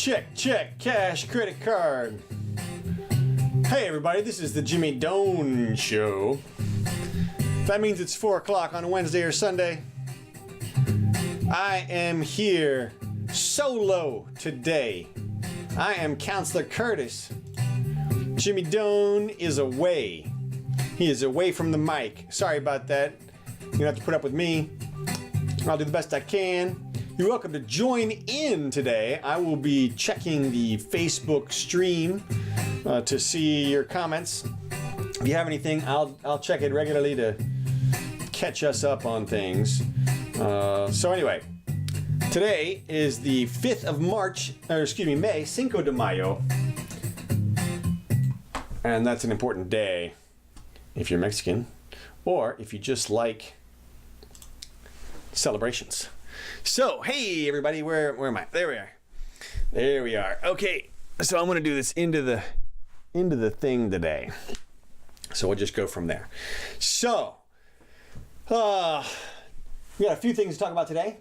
Check, cash, credit card. Hey everybody, this is the Jimmy Doan Show. That means it's 4 o'clock on a Wednesday or Sunday. I am here solo today. I am Counselor Curtis. Jimmy Doan is away. He is away from the mic. Sorry about that. You're gonna have to put up with me. I'll do the best I can. You're welcome to join in today. I will be checking the Facebook stream to see your comments. If you have anything, I'll check it regularly to catch us up on things. So anyway, today is the 5th of March, May, Cinco de Mayo. And that's an important day if you're Mexican, or if you just like celebrations. So, hey everybody, where am I? There we are. There we are. Okay, so I'm gonna do this into the thing today. So we'll just go from there. So, we got a few things to talk about today.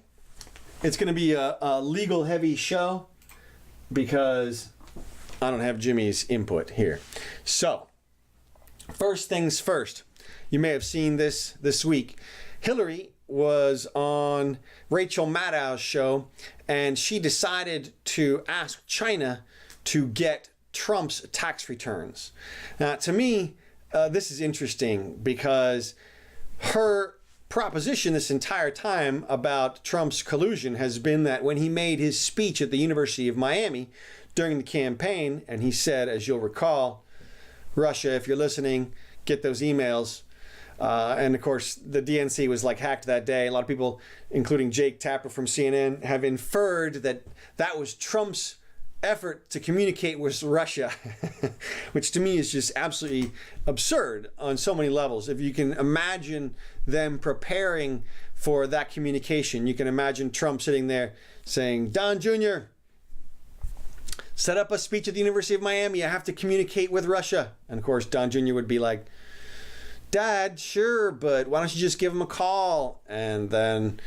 It's gonna be a legal heavy show because I don't have Jimmy's input here. So, first things first. You may have seen this week. Hillary was on Rachel Maddow's show, and she decided to ask China to get Trump's tax returns. Now, to me, this is interesting because her proposition this entire time about Trump's collusion has been that when he made his speech at the University of Miami during the campaign, and he said, as you'll recall, Russia, if you're listening, get those emails. And of course, the DNC was like hacked that day. A lot of people, including Jake Tapper from CNN, have inferred that that was Trump's effort to communicate with Russia, which to me is just absolutely absurd on so many levels. If you can imagine them preparing for that communication, you can imagine Trump sitting there saying, Don Jr., set up a speech at the University of Miami. I have to communicate with Russia. And of course, Don Jr. would be like, Dad, sure, but why don't you just give him a call? And then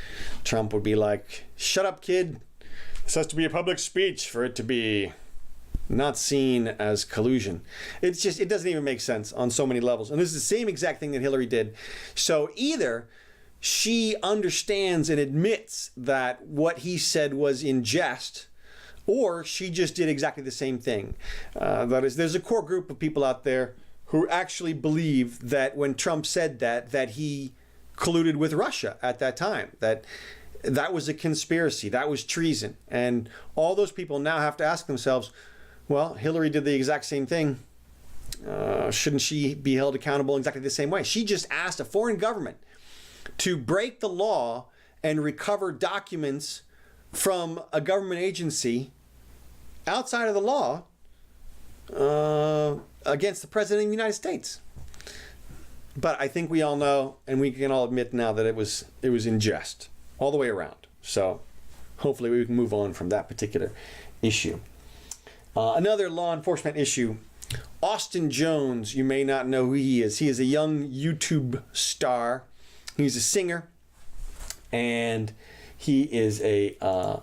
Trump would be like, shut up, kid. This has to be a public speech for it to be not seen as collusion. It doesn't even make sense on so many levels. And this is the same exact thing that Hillary did. So either she understands and admits that what he said was in jest, or she just did exactly the same thing. That is, there's a core group of people out there who actually believe that when Trump said that he colluded with Russia at that time, that was a conspiracy, that was treason. And all those people now have to ask themselves, well, Hillary did the exact same thing. Shouldn't she be held accountable exactly the same way? She just asked a foreign government to break the law and recover documents from a government agency outside of the law against the President of the United States. But I think we all know, and we can all admit now, that it was in jest all the way around. So hopefully we can move on from that particular issue. Another law enforcement issue. Austen Jones, you may not know who he is. He is a young YouTube star. He's a singer, and he is a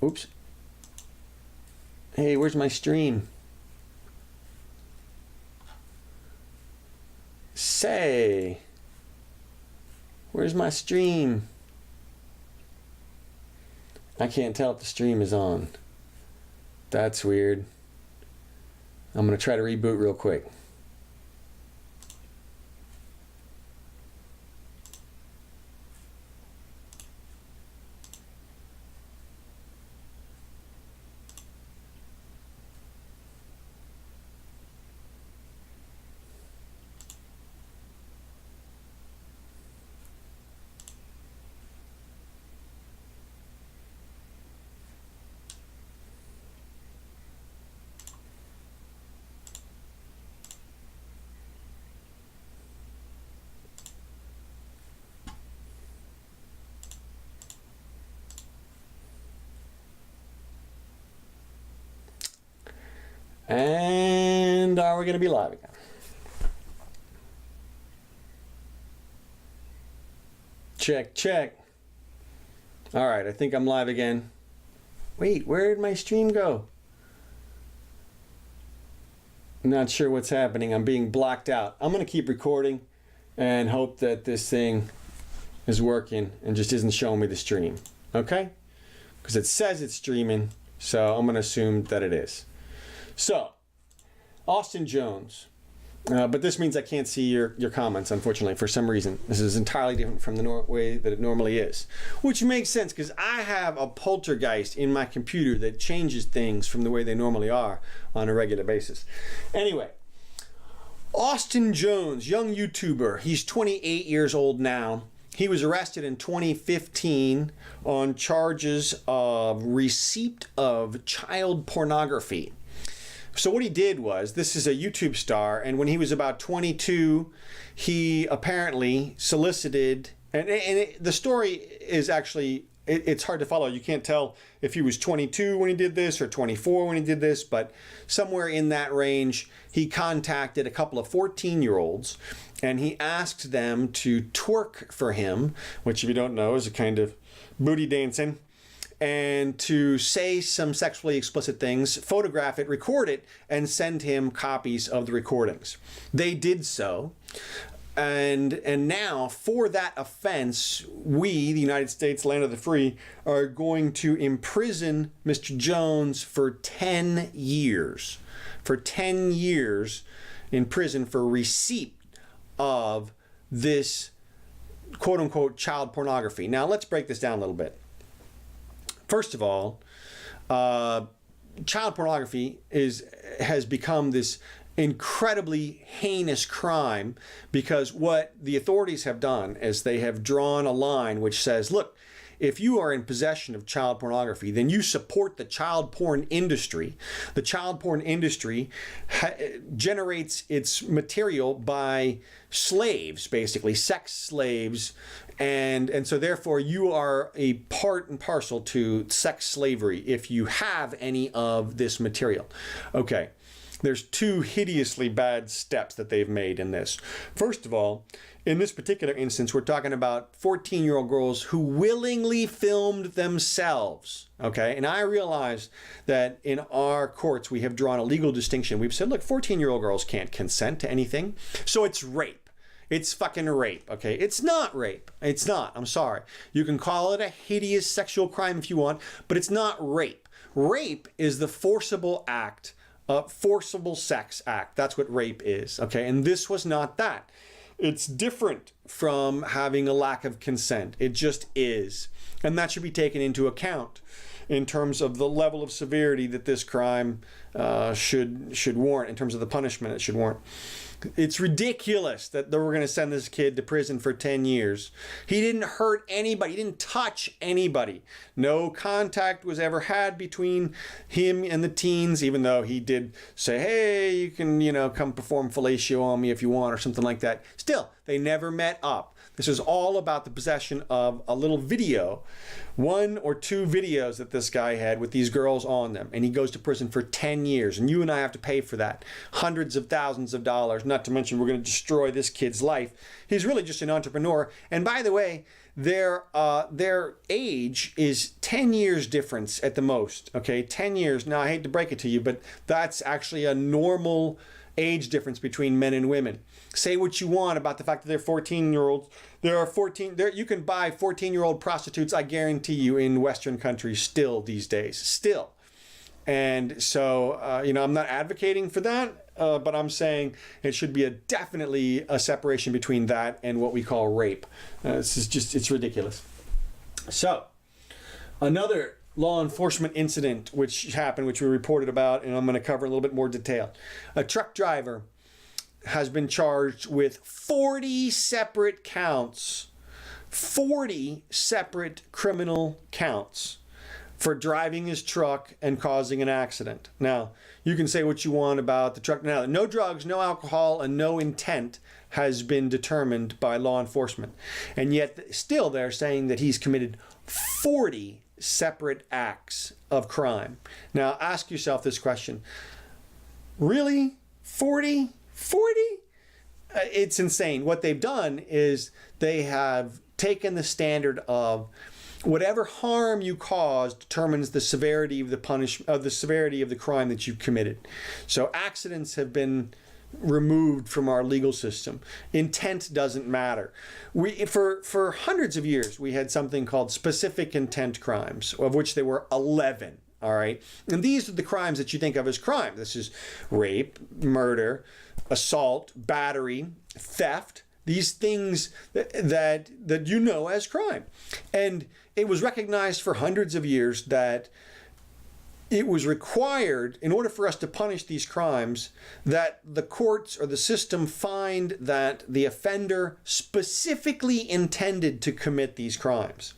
oops. Hey, where's my stream? Say, where's my stream? I can't tell if the stream is on. That's weird. I'm gonna try to reboot real quick. And are we going to be live again? Check, check. All right, I think I'm live again. Wait, where did my stream go? Not sure what's happening. I'm being blocked out. I'm going to keep recording and hope that this thing is working and just isn't showing me the stream. Okay? Because it says it's streaming, so I'm going to assume that it is. So, Austen Jones. But this means I can't see your comments, unfortunately, for some reason. This is entirely different from the way that it normally is. Which makes sense, because I have a poltergeist in my computer that changes things from the way they normally are on a regular basis. Anyway, Austen Jones, young YouTuber. He's 28 years old now. He was arrested in 2015 on charges of receipt of child pornography. So what he did was, this is a YouTube star, and when he was about 22, he apparently solicited, the story is actually, it's hard to follow. You can't tell if he was 22 when he did this or 24 when he did this, but somewhere in that range, he contacted a couple of 14-year-olds, and he asked them to twerk for him, which if you don't know is a kind of booty dancing, and to say some sexually explicit things, photograph it, record it, and send him copies of the recordings. They did so. And now, for that offense, we, the United States, land of the free, are going to imprison Mr. Jones for 10 years. For 10 years in prison for receipt of this quote-unquote child pornography. Now, let's break this down a little bit. First of all, child pornography has become this incredibly heinous crime, because what the authorities have done is they have drawn a line which says, look, if you are in possession of child pornography, then you support the child porn industry. The child porn industry generates its material by slaves, basically, sex slaves, and so therefore you are a part and parcel to sex slavery if you have any of this material. Okay. There's two hideously bad steps that they've made in this. First of all, in this particular instance, we're talking about 14-year-old girls who willingly filmed themselves, okay? And I realize that in our courts, we have drawn a legal distinction. We've said, look, 14-year-old girls can't consent to anything, so it's rape. It's fucking rape, okay? It's not rape. It's not. I'm sorry. You can call it a hideous sexual crime if you want, but it's not rape. Rape is the forcible act, forcible sex act. That's what rape is, okay? And this was not that. It's different from having a lack of consent. It just is. And that should be taken into account in terms of the level of severity that this crime should warrant, in terms of the punishment it should warrant. It's ridiculous that we're going to send this kid to prison for 10 years. He didn't hurt anybody. He didn't touch anybody. No contact was ever had between him and the teens, even though he did say, hey, you can, come perform fellatio on me if you want or something like that. Still, they never met up. This is all about the possession of a little video, 1 or 2 videos that this guy had with these girls on them, and he goes to prison for 10 years, and you and I have to pay for that. Hundreds of thousands of dollars, not to mention we're going to destroy this kid's life. He's really just an entrepreneur, and by the way, their age is 10 years difference at the most, okay? 10 years. Now, I hate to break it to you, but that's actually a normal age difference between men and women. Say what you want about the fact that they're 14-year-olds. You can buy 14-year-old prostitutes, I guarantee you, in Western countries still these days. Still. And so, I'm not advocating for that, but I'm saying it should be definitely a separation between that and what we call rape. It's ridiculous. So, another law enforcement incident which happened, which we reported about, and I'm going to cover in a little bit more detail. A truck driver has been charged with 40 separate counts, 40 separate criminal counts for driving his truck and causing an accident. Now, you can say what you want about the truck. Now, no drugs, no alcohol, and no intent has been determined by law enforcement. And yet, still they're saying that he's committed 40 separate acts of crime. Now, ask yourself this question. Really? 40? 40? It's insane. What they've done is they have taken the standard of Whatever harm you cause determines the severity of the severity of the crime that you've committed. So accidents have been removed from our legal system. Intent doesn't matter. For hundreds of years, we had something called specific intent crimes, of which there were 11. All right. And these are the crimes that you think of as crime. This is rape, murder, assault, battery, theft, these things that you know as crime. And it was recognized for hundreds of years that it was required, in order for us to punish these crimes, that the courts or the system find that the offender specifically intended to commit these crimes.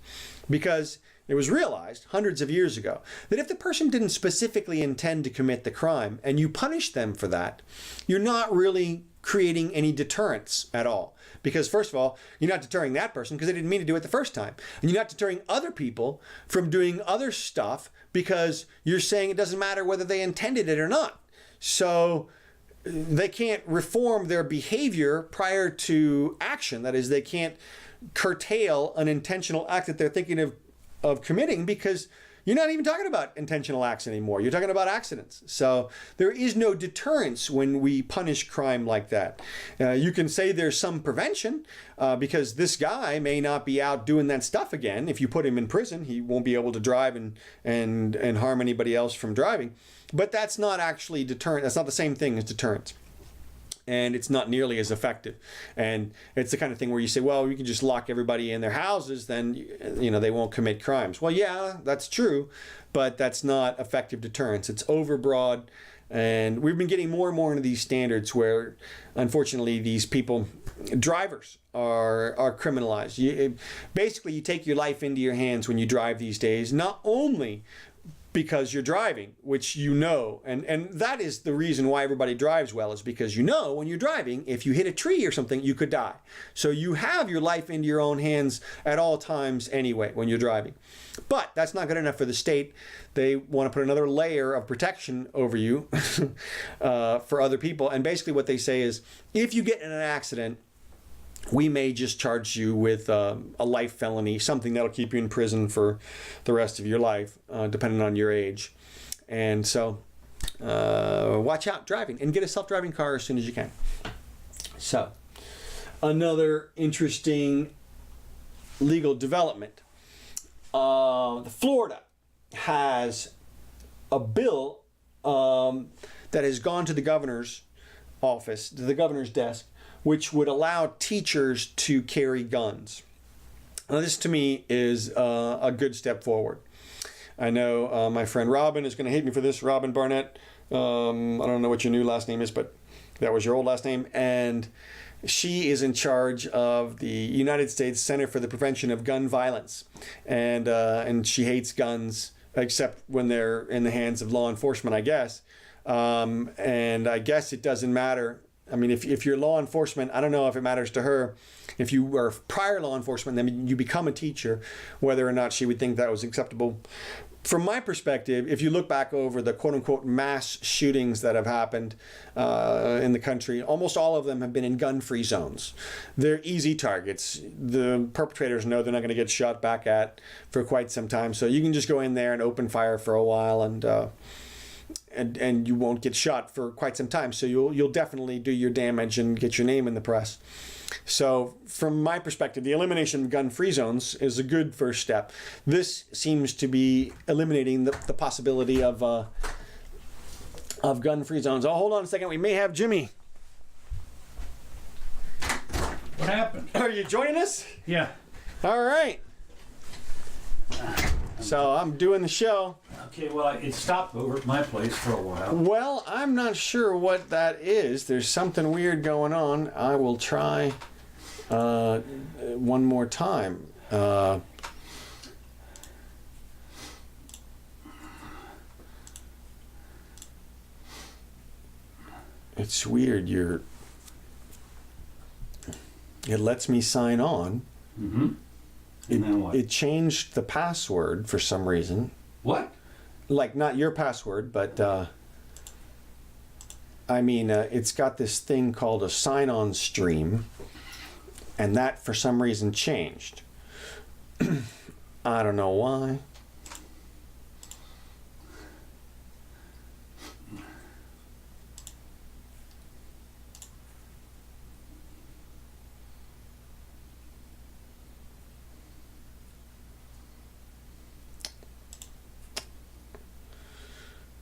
Because it was realized hundreds of years ago that if the person didn't specifically intend to commit the crime and you punish them for that, you're not really creating any deterrence at all. Because first of all, you're not deterring that person because they didn't mean to do it the first time. And you're not deterring other people from doing other stuff because you're saying it doesn't matter whether they intended it or not. So they can't reform their behavior prior to action. That is, they can't curtail an intentional act that they're thinking of committing, because you're not even talking about intentional acts anymore. You're talking about accidents. So there is no deterrence when we punish crime like that. You can say there's some prevention because this guy may not be out doing that stuff again. If you put him in prison, he won't be able to drive and harm anybody else from driving. But that's not actually deterrent. That's not the same thing as deterrence. And it's not nearly as effective. And it's the kind of thing where you say, well, you can just lock everybody in their houses, then they won't commit crimes. Well, yeah, that's true, but that's not effective deterrence. It's overbroad, and we've been getting more and more into these standards where, unfortunately, these people, drivers, are criminalized. Basically, you take your life into your hands when you drive these days, not only because you're driving, which and that is the reason why everybody drives well, is because when you're driving, if you hit a tree or something, you could die. So you have your life into your own hands at all times anyway when you're driving. But that's not good enough for the state. They want to put another layer of protection over you for other people. And basically what they say is, if you get in an accident, we may just charge you with a life felony, something that'll keep you in prison for the rest of your life, depending on your age. And so watch out driving, and get a self-driving car as soon as you can. So another interesting legal development. Florida has a bill that has gone to the governor's office, to the governor's desk, which would allow teachers to carry guns. Now, this to me is a good step forward. I know my friend Robin is going to hate me for this, Robin Barnett. I don't know what your new last name is, but that was your old last name. And she is in charge of the United States Center for the Prevention of Gun Violence. And she hates guns, except when they're in the hands of law enforcement, I guess. And I guess it doesn't matter. I mean, if you're law enforcement, I don't know if it matters to her. If you were prior law enforcement, then you become a teacher, whether or not she would think that was acceptable. From my perspective, if you look back over the quote-unquote mass shootings that have happened in the country, almost all of them have been in gun-free zones. They're easy targets. The perpetrators know they're not going to get shot back at for quite some time, so you can just go in there and open fire for a while, and you won't get shot for quite some time. So you'll definitely do your damage and get your name in the press. So from my perspective, the elimination of gun-free zones is a good first step. This seems to be eliminating the possibility of gun-free zones. Oh, hold on a second. We may have Jimmy. What happened? Are you joining us? Yeah. All right. So I'm doing the show. Okay, well, it stopped over at my place for a while. Well, I'm not sure what that is. There's something weird going on. I will try one more time. It's weird. It lets me sign on. Mm-hmm. And then what? It changed the password for some reason. What? Like, not your password, but it's got this thing called a sign-on stream, and that for some reason changed. I don't know why.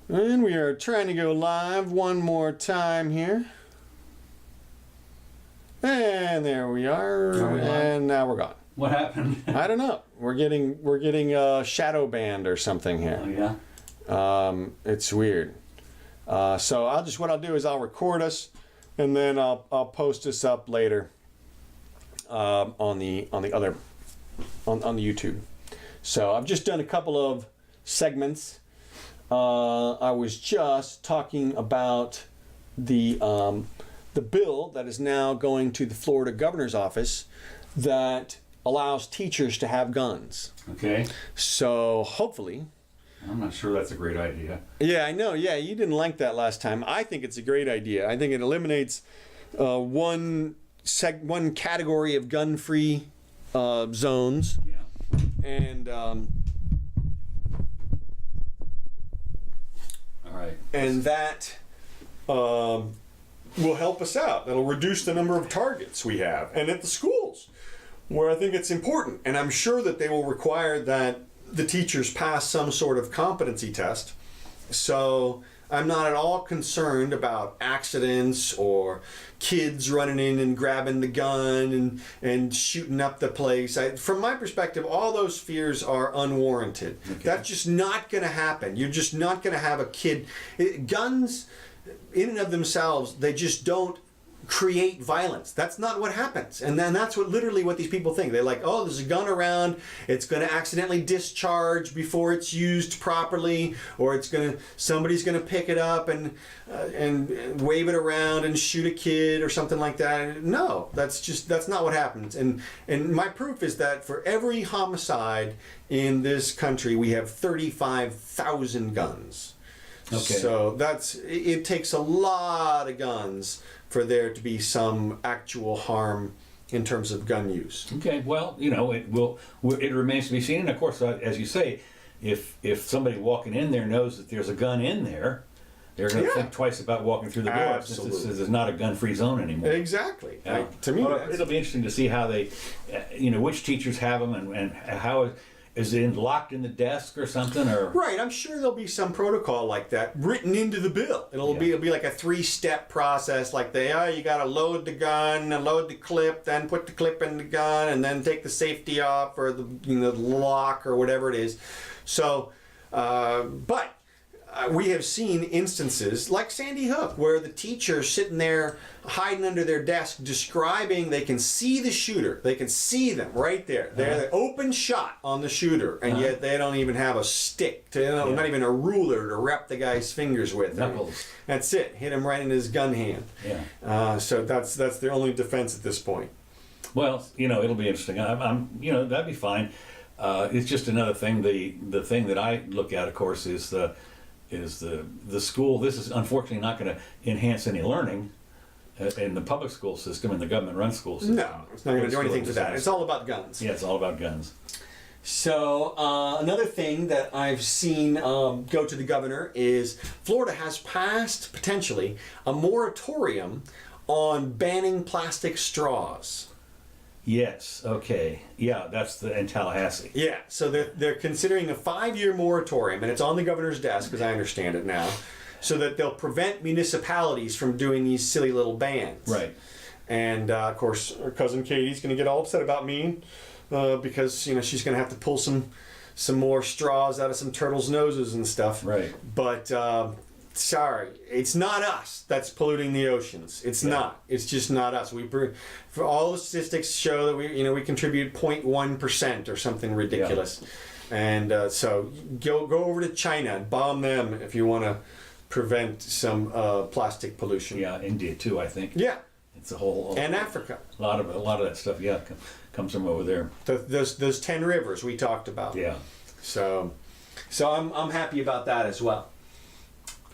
And we are trying to go live one more time here. And there we are. And now we're gone. What happened? I don't know. We're getting shadow banned or something here. Oh, yeah? It's weird. So what I'll do is I'll record us, and then I'll post this up later on the YouTube. So I've just done a couple of segments. I was just talking about the bill that is now going to the Florida governor's office that allows teachers to have guns. Okay. So hopefully. I'm not sure that's a great idea. Yeah, I know. Yeah, you didn't like that last time. I think it's a great idea. I think it eliminates one category of gun-free zones. Yeah. And Right. and that will help us out. That'll reduce the number of targets we have. And at the schools, where I think it's important. And I'm sure that they will require that the teachers pass some sort of competency test. So I'm not at all concerned about accidents or kids running in and grabbing the gun and shooting up the place. From my perspective, all those fears are unwarranted. Okay. That's just not going to happen. You're just not going to have a kid. Guns, in and of themselves, they just don't create violence. That's not what happens. And then that's literally what these people think. They're like, oh, there's a gun around, it's going to accidentally discharge before it's used properly, or somebody's going to pick it up and wave it around and shoot a kid or something like that. No, that's not what happens. And my proof is that for every homicide in this country, we have 35,000 guns. Okay. So it takes a lot of guns for there to be some actual harm in terms of gun use. Okay, well, it remains to be seen. And of course, as you say, if somebody walking in there knows that there's a gun in there, they're going to think twice about walking through the door. Absolutely. Since this is not a gun-free zone anymore. Exactly. To me, it'll be interesting to see how they, which teachers have them and how. Is it locked in the desk or something? Or right, I'm sure there'll be some protocol like that written into the bill. It'll be like a 3-step process. Like you got to load the gun, and load the clip, then put the clip in the gun, and then take the safety off or the lock or whatever it is. So, but we have seen instances like Sandy Hook where the teacher's sitting there hiding under their desk describing, they can see the shooter, they can see them right there. They're the open shot on the shooter, and yet they don't even have a stick, not even a ruler to wrap the guy's fingers with. Knuckles. That's it, hit him right in his gun hand. Yeah. So that's their only defense at this point. Well, it'll be interesting. I'm that'd be fine. It's just another thing. The thing that I look at, of course, is the school. This is unfortunately not going to enhance any learning in the public school system and the government-run school system. No, it's not going to do anything to that. It's all about guns. Yeah, it's all about guns. So another thing that I've seen go to the governor is Florida has passed, potentially, a moratorium on banning plastic straws. Yes, okay. Yeah, that's in Tallahassee. Yeah, so they're considering a 5-year moratorium, and it's on the governor's desk, as I understand it now, so that they'll prevent municipalities from doing these silly little bans. Right. And, of course, our cousin Katie's going to get all upset about me because, she's going to have to pull some more straws out of some turtles' noses and stuff. Right. But, sorry, it's not us that's polluting the oceans. It's not. It's just not us. For all the statistics show that we contribute 0.1% or something ridiculous. Yeah. And so go over to China and bomb them if you want to prevent some plastic pollution. Yeah, India too, I think. Yeah. It's a whole and Africa. A lot of that stuff, comes from over there. Those 10 rivers we talked about. Yeah. So I'm happy about that as well.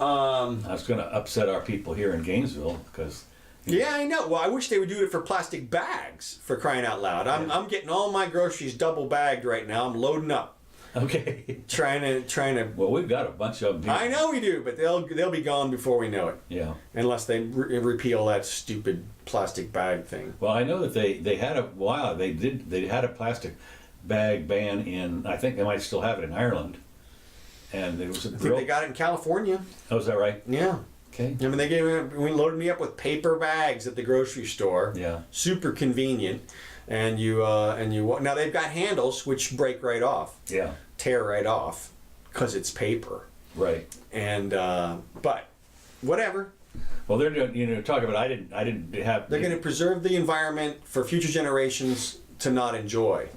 I was going to upset our people here in Gainesville because Yeah, I know. Well, I wish they would do it for plastic bags, for crying out loud. I'm getting all my groceries double bagged right now. I'm loading up. Okay. Trying to. Well, we've got a bunch of them here. I know we do, but they'll be gone before we know it. Yeah. Unless they repeal that stupid plastic bag thing. Well, I know that they had a while. They had a plastic bag ban in. I think they might still have it in Ireland. And it was a I think they got it in California. Oh, is that right? Yeah. Okay. I mean, we loaded me up with paper bags at the grocery store. Yeah. Super convenient, and now they've got handles which break right off. Yeah. Tear right off, because it's paper. Right. And but whatever. Well, they're doing, talk about. I didn't have. They're going to preserve the environment for future generations to not enjoy.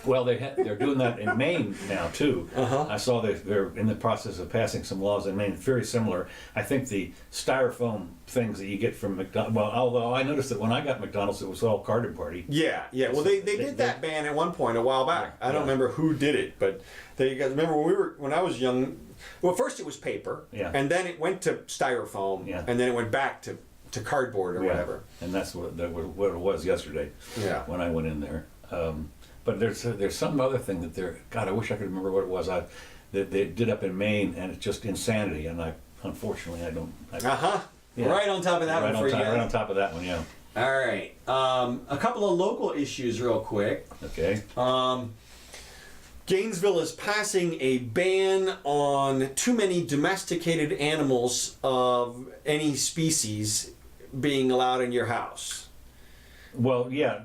Well, they're doing that in Maine now too. Uh-huh. I saw they're in the process of passing some laws in Maine, very similar. I think the styrofoam things that you get from McDonald's. Well, although I noticed that when I got McDonald's, it was all garden party. Yeah. Well, they did that ban at one point a while back. I don't remember who did it, but you guys remember when I was young. Well, first it was paper, and then it went to styrofoam, and then it went back to cardboard or whatever. And that's what it was yesterday. Yeah. When I went in there. But there's some other thing that they're. God, I wish I could remember what it was. That they did up in Maine, and it's just insanity. And unfortunately, I don't. Yeah. Right on top of that one for you. Right on top of that one, yeah. All right. A couple of local issues, real quick. Okay. Gainesville is passing a ban on too many domesticated animals of any species being allowed in your house. Well, yeah.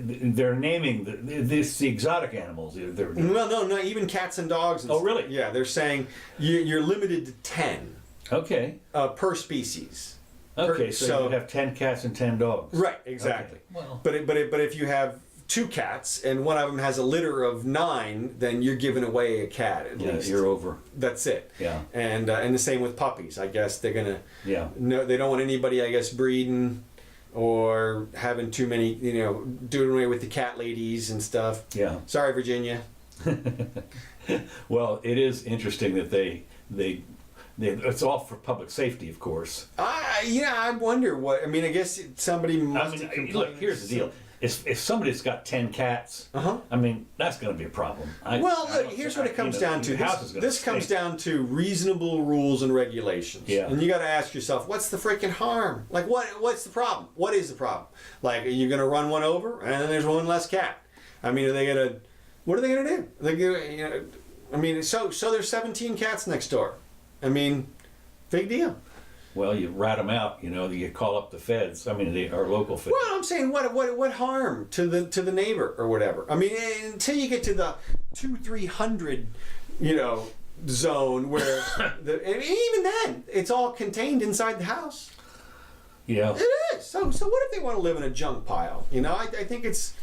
They're naming the exotic animals. Well, no, not even cats and dogs. And really? Yeah, they're saying you're limited to 10. Okay. Per species. Okay, so you have 10 cats and 10 dogs. Right, exactly. Okay. Well. But if you have 2 cats and one of them has a litter of 9, then you're giving away a cat at least. Yeah, you're over. That's it. Yeah. And the same with puppies. I guess they're gonna. Yeah. No, they don't want anybody, I guess, breeding or having too many, doing away with the cat ladies and stuff. Yeah. Sorry, Virginia. Well, it is interesting that they it's all for public safety, of course. I wonder what. I mean, I guess somebody must have complained. Look, here's the deal. If somebody's got 10 cats, I mean, that's going to be a problem. Here's what it comes down to. This comes down to reasonable rules and regulations. Yeah. And you got to ask yourself, what's the freaking harm? Like, what's the problem? What is the problem? Like, are you going to run one over and then there's one less cat? I mean, what are they going to do? I mean, so there's 17 cats next door. I mean, big deal. Well, you rat them out, you call up the feds. I mean, our local feds. Well, I'm saying, what harm to the neighbor or whatever? I mean, until you get to the 200-300, zone where, even then, it's all contained inside the house. Yeah. It is. So what if they want to live in a junk pile? I think it's.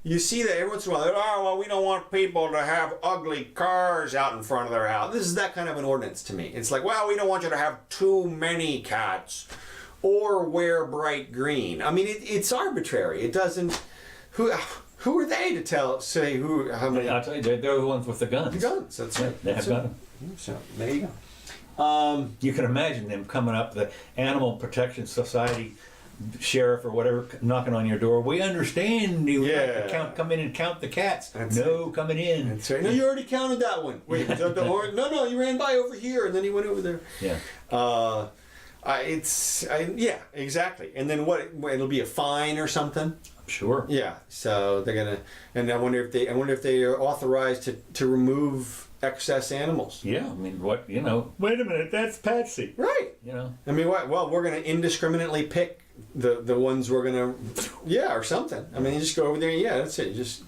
You see that every once in a while, we don't want people to have ugly cars out in front of their house. This is that kind of an ordinance to me. It's like, we don't want you to have too many cats or wear bright green. I mean, it's arbitrary. It doesn't. Who are they to say how many? I'll tell you, they're the ones with the guns. The guns. That's right. They have guns. So there you go. You can imagine them coming up, the Animal Protection Society sheriff or whatever, knocking on your door. We understand you have to come in and count the cats. Coming in. That's right. No, you already counted that one. Wait, no, you ran by over here and then he went over there. Yeah. Yeah, exactly. And then what? It'll be a fine or something. Sure. Yeah. So they're gonna, and I wonder if they are authorized to remove excess animals. Yeah. I mean, what? Wait a minute. That's Patsy. Right. I mean, what? Well, we're gonna indiscriminately pick the ones we're gonna, or something. I mean, you just go over there. Yeah, that's it. You just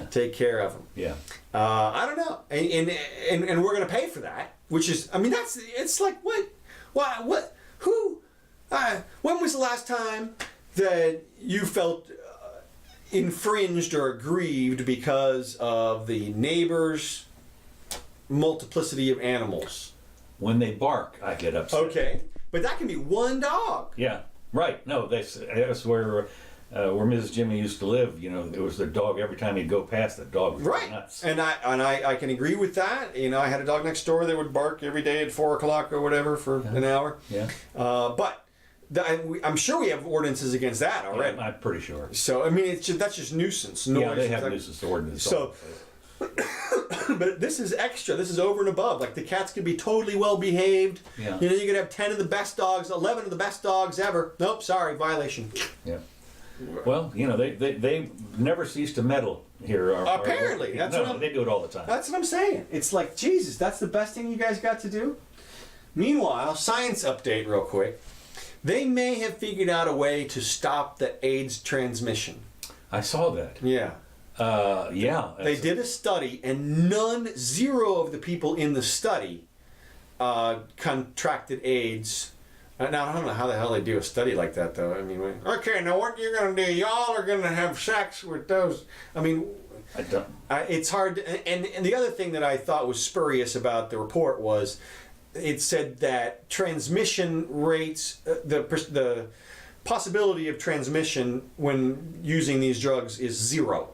take care of them. Yeah. I don't know, and we're gonna pay for that, which is, I mean, it's like what? Why? What? Who? When was the last time that you felt infringed or aggrieved because of the neighbor's multiplicity of animals? When they bark, I get upset. Okay, but that can be one dog. Yeah, right. No, that's where Mrs. Jimmy used to live. It was their dog. Every time he'd go past, that dog was nuts. And I can agree with that. I had a dog next door that would bark every day at 4 o'clock or whatever for an hour. Yeah. But I'm sure we have ordinances against that already. I'm pretty sure. So I mean, that's just nuisance noise. Yeah, they have nuisance ordinance. So, but this is extra. This is over and above. Like the cats could be totally well behaved. Yeah. You know, you could have 10 of the best dogs, 11 of the best dogs ever. Nope, sorry, violation. Yeah. Well, you know, they never cease to meddle here. Apparently, they do it all the time. That's what I'm saying. It's like, Jesus, that's the best thing you guys got to do? Meanwhile, science update real quick. They may have figured out a way to stop the AIDS transmission. I saw that. Yeah. Yeah. They did a study, and zero of the people in the study contracted AIDS. Now, I don't know how the hell they do a study like that, though. I mean, okay, now what you're going to do, y'all are going to have sex with those. I mean, I don't. it's hard. And the other thing that I thought was spurious about the report was it said that transmission rates, the possibility of transmission when using these drugs is zero.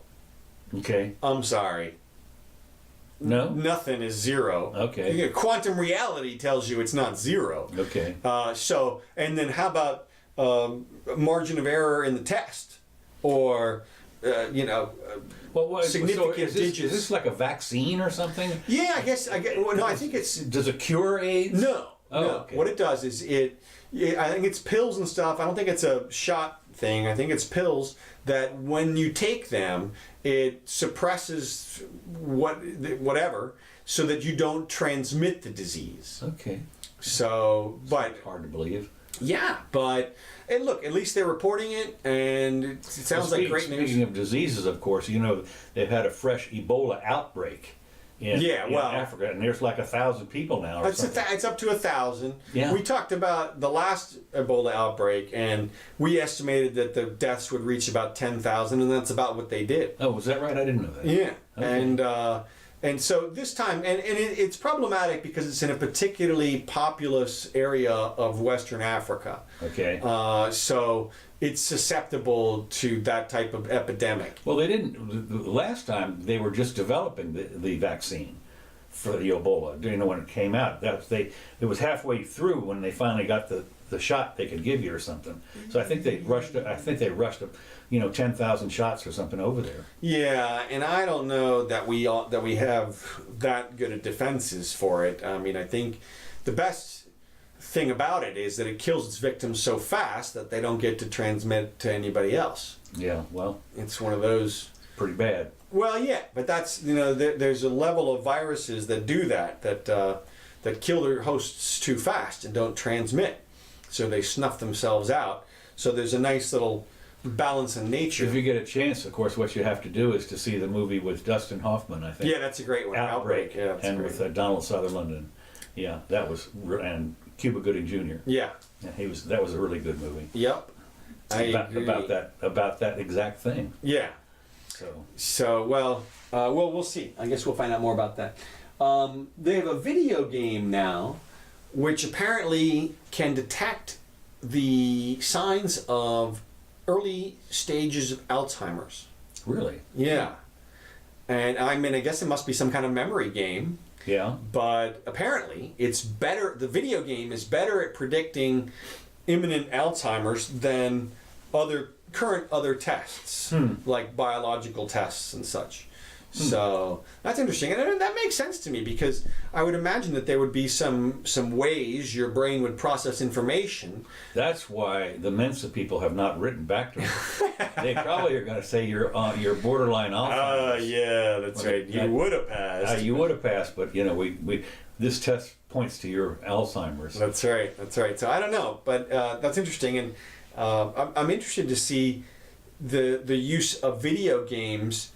Okay. I'm sorry. No? Nothing is zero. Okay. Quantum reality tells you it's not zero. Okay. And then how about margin of error in the test? Or, significant digits. Is this like a vaccine or something? Yeah, I guess. Well, no, I think it's. Does it cure AIDS? No. Oh, no. okay. What it does is I think it's pills and stuff. I don't think it's a shot thing. I think it's pills that when you take them, it suppresses whatever so that you don't transmit the disease. Okay. So, but Hard to believe. yeah, but and look, at least they're reporting it, and it sounds like great news. Speaking of diseases, of course, you know they've had a fresh Ebola outbreak in Africa, and there's like 1,000 people now. Or it's up to 1,000. Yeah. We talked about the last Ebola outbreak, and we estimated that the deaths would reach about 10,000, and that's about what they did. Oh, was that right? I didn't know that. Yeah, Okay. and so this time, it's problematic because it's in a particularly populous area of Western Africa. Okay. So it's susceptible to that type of epidemic. Well, they didn't. The last time they were just developing the vaccine for the Ebola. You know, when it came out, it was halfway through when they finally got the shot they could give you or something. So I think they rushed. 10,000 shots or something over there. Yeah, and I don't know that we have that good of defenses for it. I mean, I think the best thing about it is that it kills its victims so fast that they don't get to transmit to anybody else. Yeah, well, It's one of those. pretty bad. Well, yeah, but that's there's a level of viruses that do that kill their hosts too fast and don't transmit, so they snuff themselves out. So there's a nice little balance in nature. If you get a chance, of course, what you have to do is to see the movie with Dustin Hoffman, I think. Yeah, that's a great one. Outbreak. Yeah, that's and great. with Donald Sutherland, and that was and Cuba Gooding Jr. Yeah. And that was a really good movie. Yep. About that exact thing. Yeah. So we'll see. I guess we'll find out more about that. They have a video game now, which apparently can detect the signs of early stages of Alzheimer's. Really? Yeah. And I mean, I guess it must be some kind of memory game. Yeah. But apparently, it's better. The video game is better at predicting imminent Alzheimer's than current other tests, like biological tests and such. So that's interesting, and that makes sense to me because I would imagine that there would be some ways your brain would process information. That's why the Mensa people have not written back to me. They probably are going to say you're borderline Alzheimer's. Yeah, that's right. You would have passed. You would have passed, but we this test points to your Alzheimer's. That's right. So I don't know, but that's interesting, and I'm interested to see the use of video games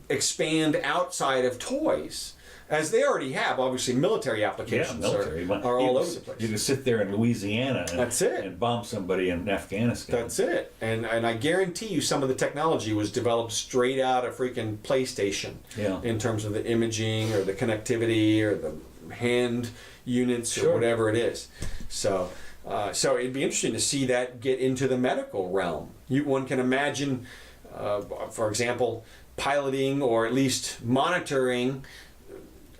expand outside of toys, as they already have. Obviously, military applications are all over the place. You can sit there in Louisiana and bomb somebody in Afghanistan. That's it. And I guarantee you some of the technology was developed straight out of freaking PlayStation. Yeah. In terms of the imaging or the connectivity or the hand units or whatever it is. So it'd be interesting to see that get into the medical realm. One can imagine, for example, piloting or at least monitoring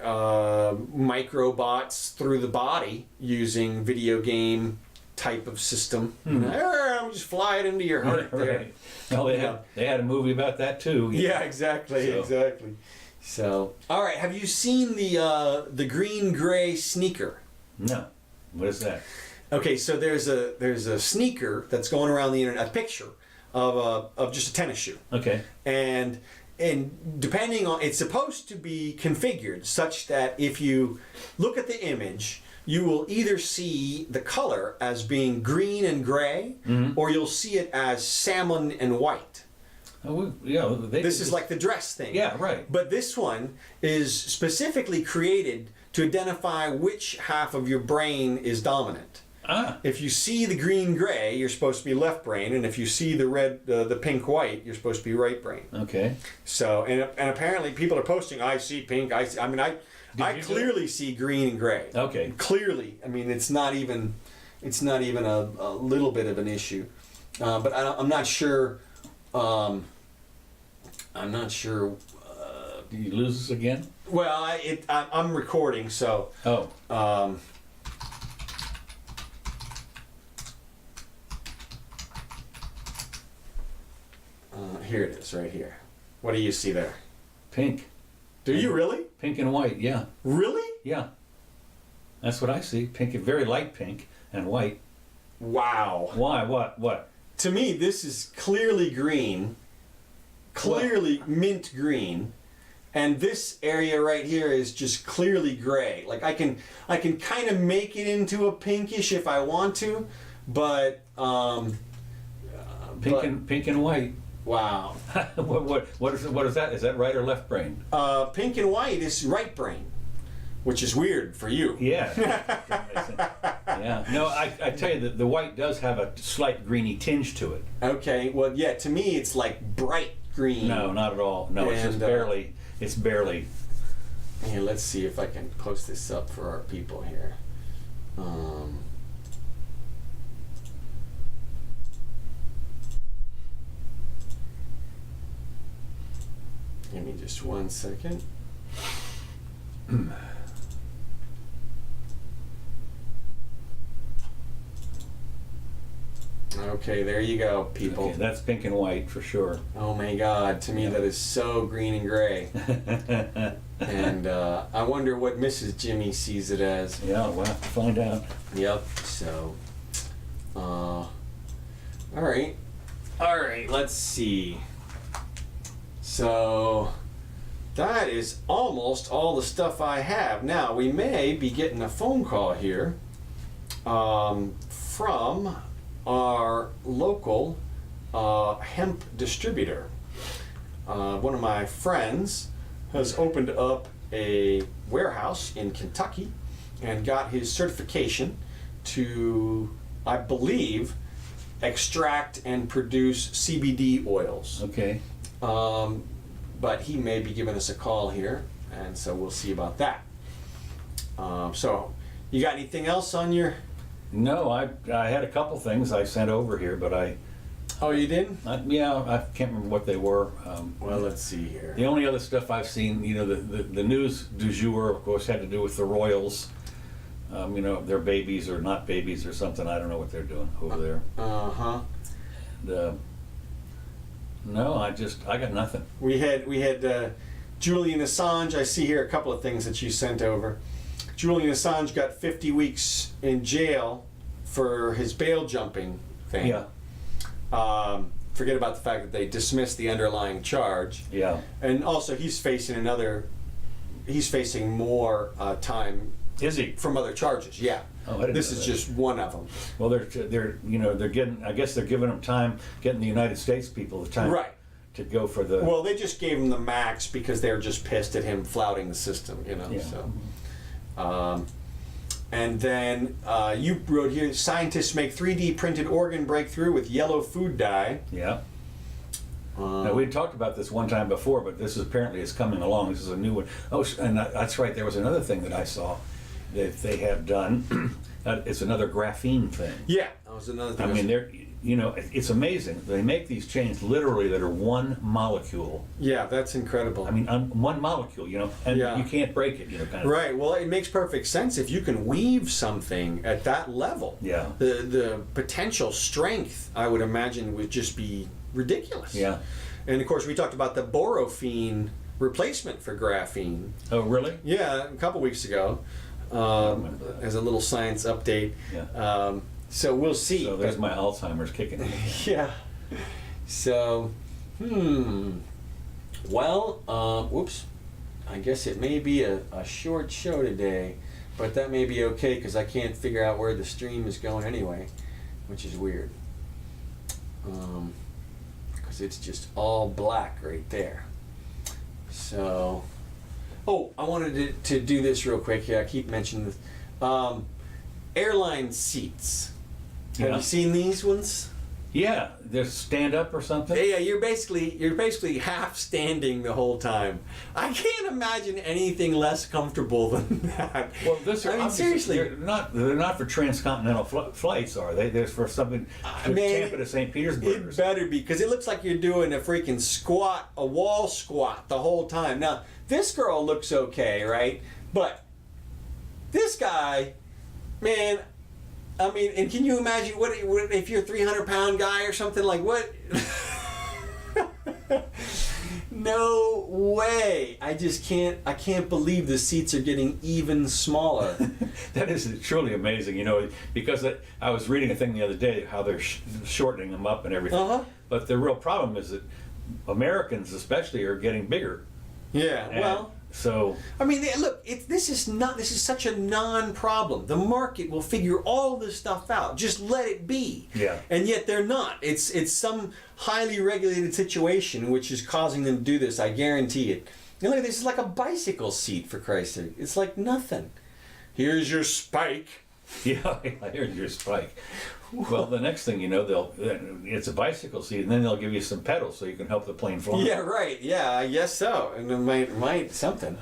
microbots through the body using video game type of system. You know, just fly it into your heart there. Right. Well, they had a movie about that too. Yeah, exactly, exactly. So, all right, have you seen the green-gray sneaker? No. What is that? Okay, so there's a sneaker that's going around the internet, a picture of just a tennis shoe. Okay. And depending on, it's supposed to be configured such that if you look at the image, you will either see the color as being green and gray, or you'll see it as salmon and white. Oh, yeah. This is like the dress thing. Yeah, right. But this one is specifically created to identify which half of your brain is dominant. If you see the green-gray, you're supposed to be left brain, and if you see the red, the pink-white, you're supposed to be right brain. Okay. So, and apparently people are posting, I see pink, I I clearly see green and gray. Okay. Clearly. I mean, it's not even a little bit of an issue. But I'm not sure, I'm not sure. Did you lose us again? Well, I'm recording, so. Oh. Here it is, right here. What do you see there? Pink. Do you really? Pink and white, yeah. Really? Yeah. That's what I see. Pink, very light pink and white. Wow. Why? What? To me, this is clearly green. Clearly mint green. And this area right here is just clearly gray. Like I can kind of make it into a pinkish if I want to, but pink and white. Wow. what is that? Is that right or left brain? Pink and white is right brain, which is weird for you. Yeah. Yeah. No, I tell you that the white does have a slight greeny tinge to it. Okay. Well, yeah. To me, it's like bright green. No, not at all. No, it's just barely. It's barely. Here, let's see if I can post this up for our people here. Give me just 1 second. Okay, there you go, people. Okay, that's pink and white for sure. Oh my God, to me that is so green and gray. And I wonder what Mrs. Jimmy sees it as. Yeah, we'll have to find out. Yep, so, all right, let's see. So, that is almost all the stuff I have. Now, we may be getting a phone call here from our local hemp distributor. One of my friends has opened up a warehouse in Kentucky and got his certification to, I believe, extract and produce CBD oils. Okay. But he may be giving us a call here, and so we'll see about that. So, you got anything else on your... No, I had a couple things I sent over here, but Oh, you did? yeah, I can't remember what they were. Well, let's see here. The only other stuff I've seen, the news du jour, of course, had to do with the Royals. Their babies or not babies or something. I don't know what they're doing over there. Uh-huh. And, no, I got nothing. We had Julian Assange. I see here a couple of things that you sent over. Julian Assange got 50 weeks in jail for his bail jumping thing. Yeah. Forget about the fact that they dismissed the underlying charge. Yeah. And also, he's facing more time. Is he? From other charges? Yeah. Oh, I didn't This know is that. just one of them. Well, they're getting. I guess they're giving them time, getting the United States people the time. Right. To go for the. Well, they just gave him the max because they're just pissed at him flouting the system, Yeah. So. And then you wrote here, scientists make 3D printed organ breakthrough with yellow food dye. Yeah. Now, we talked about this one time before, but this apparently is coming along. This is a new one. Oh, and that's right. There was another thing that I saw that they have done. It's another graphene thing. Yeah, that was another thing. I mean, you know, it's amazing. They make these chains literally that are one molecule. Yeah, that's incredible. I mean, one molecule, you know, and Yeah. you can't break it, you know, kind of. Right. Well, it makes perfect sense if you can weave something at that level. Yeah. The potential strength, I would imagine, would just be ridiculous. Yeah. And of course, we talked about the borophene replacement for graphene. Oh, really? Yeah, a couple weeks ago. remember that. As a little science update. Yeah. So we'll see. So there's my Alzheimer's kicking in. Yeah. So, well, whoops. I guess it may be a short show today, but that may be okay because I can't figure out where the stream is going anyway, which is weird. Because it's just all black right there. So, oh, I wanted to do this real quick. Yeah, I keep mentioning this. Airline seats. Have Yeah. you seen these ones? Yeah, there's stand up or something. Yeah, you're basically half standing the whole time. I can't imagine anything less comfortable than that. Well, this I mean, seriously. they're not for transcontinental flights, are they? They're for something to Man, Tampa to St. Petersburg. Or It better be, because it looks like you're doing a freaking squat, a wall squat the whole time. Now, this girl looks okay, right? But this guy, man, I mean, and can you imagine what if you're a 300-pound guy or something, like what? No way. I can't believe the seats are getting even smaller. That is truly amazing, you know, because I was reading a thing the other day how they're shortening them up and everything. Uh-huh. But the real problem is that Americans, especially, are getting bigger. Yeah, And well, so I mean, look, this is such a non-problem. The market will figure all this stuff out. Just let it be. Yeah. And yet they're not. It's some highly regulated situation which is causing them to do this. I guarantee it. And look, this is like a bicycle seat, for Christ's sake. It's like nothing. Here's your spike. yeah, I heard your spike. Well, the next thing you know, it's a bicycle seat, and then they'll give you some pedals so you can help the plane fly. Yeah, right. Yeah, I guess so. And it might something.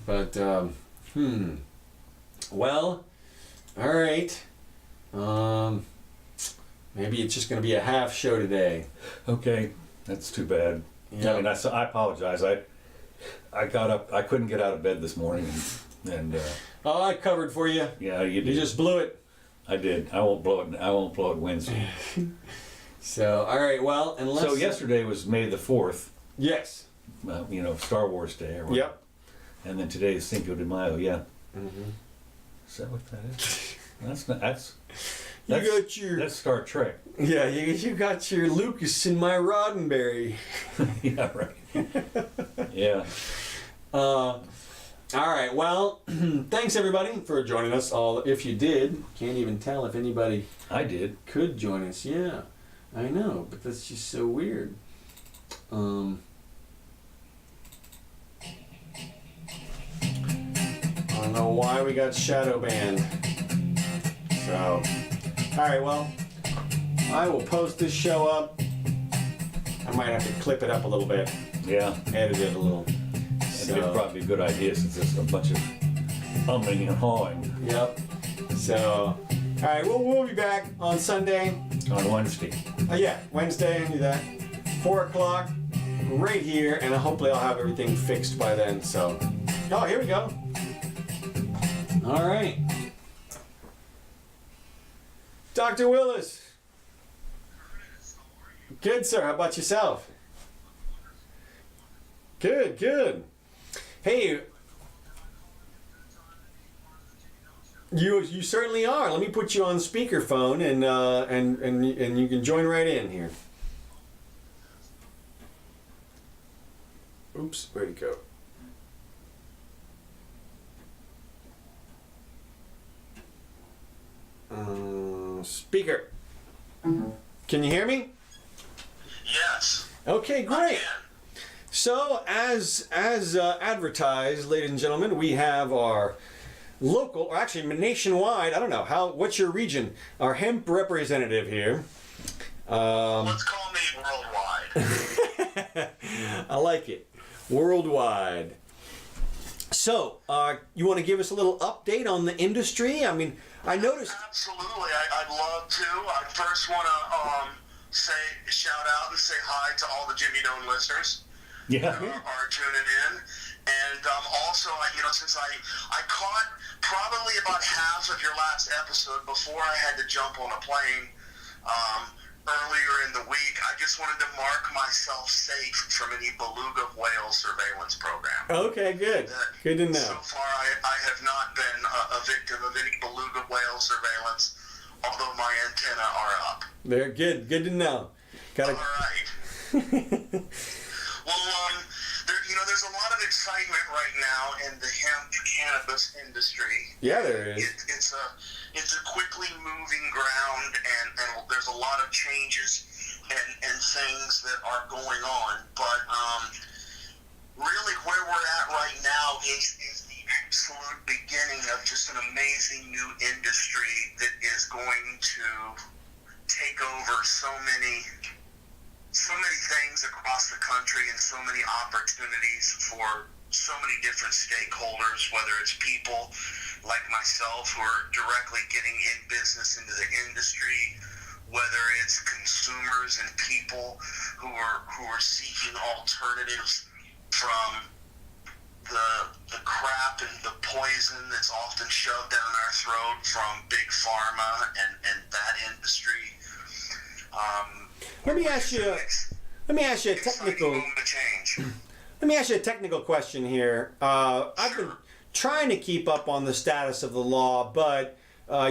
But well, all right. Maybe it's just going to be a half show today. Okay, that's too bad. Yeah. I mean, I apologize. I got up. I couldn't get out of bed this morning, and Oh, I covered for you. yeah, you You did. just blew it. I did. I won't blow it. I won't blow it Wednesday. So, all right. Well, unless So yesterday was May the 4th. yes. You know, Star Wars Day. Or whatever. Yep. And then today is Cinco de Mayo. Yeah. Mm-hmm. Is that what that is? That's not. That's got your that's Star Trek. yeah. You got your Lucas in my Roddenberry. Yeah. Right. Yeah. All right. Well, thanks everybody for joining us. All if you did, can't even tell if anybody I did. could join us. Yeah, I know, but that's just so weird. I don't know why we got shadow banned. So, all right. Well, I will post this show up. I might have to clip it up a little bit, Yeah. edit it a little. It'd probably be a good idea since it's a bunch of humming and hawing Yep. So, all right, we'll be back on Sunday. on Wednesday. Yeah, Wednesday, do that. 4 o'clock, right here, and hopefully I'll have everything fixed by then. So, oh, here we go. All right. Dr. Willis. Good, sir. How about yourself? Good, good. Hey, you certainly are. Let me put you on speakerphone and you can join right in here. Oops, where'd it go? Speaker. Can you hear me? Yes. Okay, great. So, as advertised, ladies and gentlemen, we have our local, or actually nationwide, I don't know, what's your region? Our hemp representative here. Let's call me worldwide. I like it. Worldwide. So, you want to give us a little update on the industry? I mean, I noticed. Absolutely, I'd love to. I first want to shout out and say hi to all the Jimmy Doan listeners Yeah. who are tuning in. And also, since I caught probably about half of your last episode before I had to jump on a plane earlier in the week, I just wanted to mark myself safe from any beluga whale surveillance program. Okay, good. Good to know. So far, I have not been a victim of any beluga whale surveillance, although my antenna are up. They're good. Good to know. Got All right. Well, there's a lot of excitement right now in the hemp cannabis industry. Yeah, there is. It's a quickly moving ground, and there's a lot of changes and things that are going on. But really, where we're at right now is the absolute beginning of just an amazing new industry that is going to take over so many things across the country and so many opportunities for so many different stakeholders, whether it's people like myself who are directly getting in business into the industry, whether it's consumers and people who are seeking alternatives from the crap and the poison that's often shoved down our throat from big pharma and that industry. Let me ask you a technical. Let me ask you a technical question here. I've been trying to keep up on the status of the law, but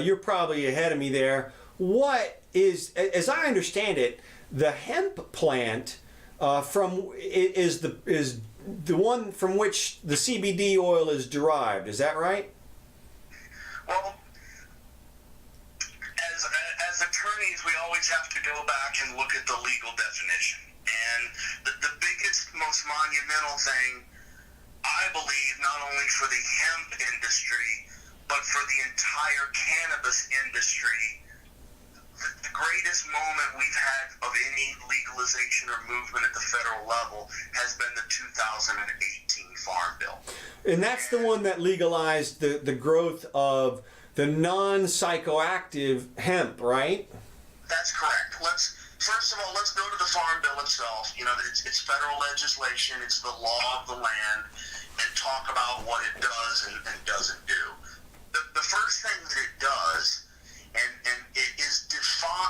you're probably ahead of me there. What is, as I understand it, the hemp plant is the one from which the CBD oil is derived? Is that right? Well, as attorneys, we always have to go back and look at the legal definition. And the biggest, most monumental thing, I believe, not only for the hemp industry, but for the entire cannabis industry, the greatest moment we've had of any legalization or movement at the federal level has been the 2018 Farm Bill. And that's the one that legalized the growth of the non-psychoactive hemp, right? That's correct. First of all, let's go to the Farm Bill itself. It's federal legislation. It's the law of the land, and talk about what it does and doesn't do. The first thing that it does, and it is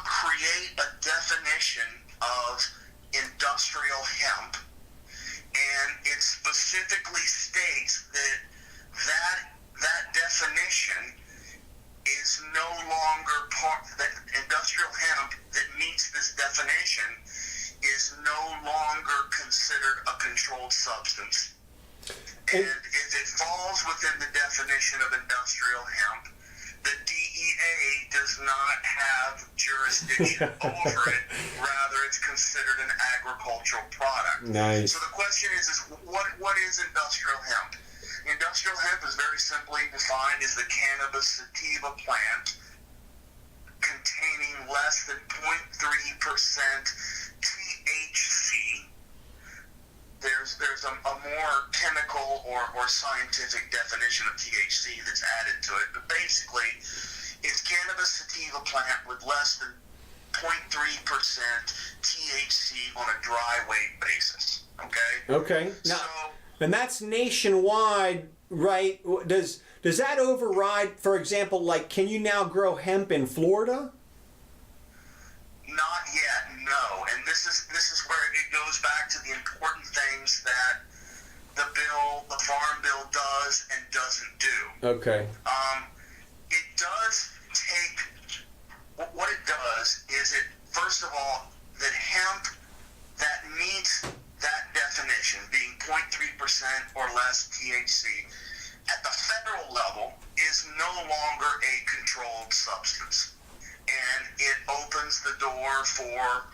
create a definition of industrial hemp, and it specifically states that definition is no longer part, that industrial hemp that meets this definition is no longer considered a controlled substance. And if it falls within the definition of industrial hemp, the DEA does not have jurisdiction over it. Rather, it's considered an agricultural product. Nice. So the question is what is industrial hemp? Industrial hemp is very simply defined as the cannabis sativa plant containing less than 0.3% THC. There's a more chemical or scientific definition of THC that's added to it, but basically it's cannabis sativa plant with less than 0.3% THC on a dry weight basis. Okay? Now, and that's nationwide, right? Does that override, for example, like, can you now grow hemp in Florida? Not yet, no. And this is where it goes back to the important things that the Farm Bill does and doesn't do. Okay. It does take, what it does is it, first of all, that hemp that meets that definition, being 0.3% or less THC, at the federal level is no longer a controlled substance. And it opens the door for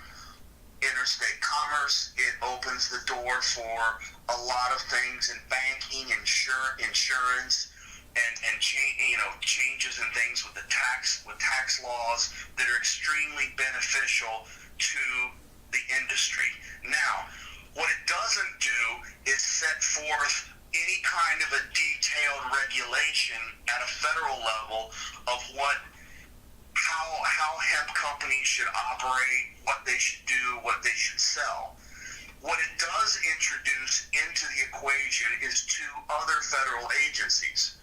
interstate commerce. It opens the door for a lot of things in banking, insurance, and changes and things with tax laws that are extremely beneficial to the industry. Now, what it doesn't do is set forth any kind of a detailed regulation at a federal level of how hemp companies should operate, what they should do, what they should sell. What it does introduce into the equation is two other federal agencies.